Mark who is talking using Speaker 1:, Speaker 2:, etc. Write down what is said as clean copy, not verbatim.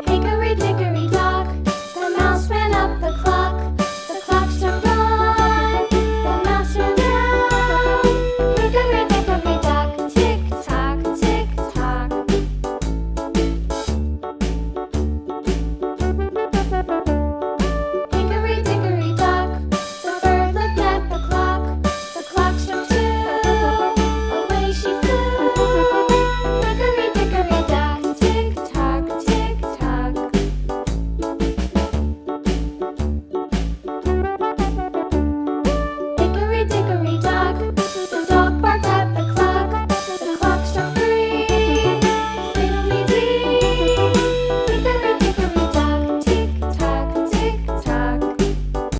Speaker 1: Hickory dickory dock, the mouse ran up the clock. The clock struck one, the mouse ran down. Hickory dickory dock, tick tock, tick tock. Hickory dickory dock, the bird looked at the clock. The clock struck two, away she flew. Hickory dickory dock, tick tock, tick tock. Hickory dickory dock,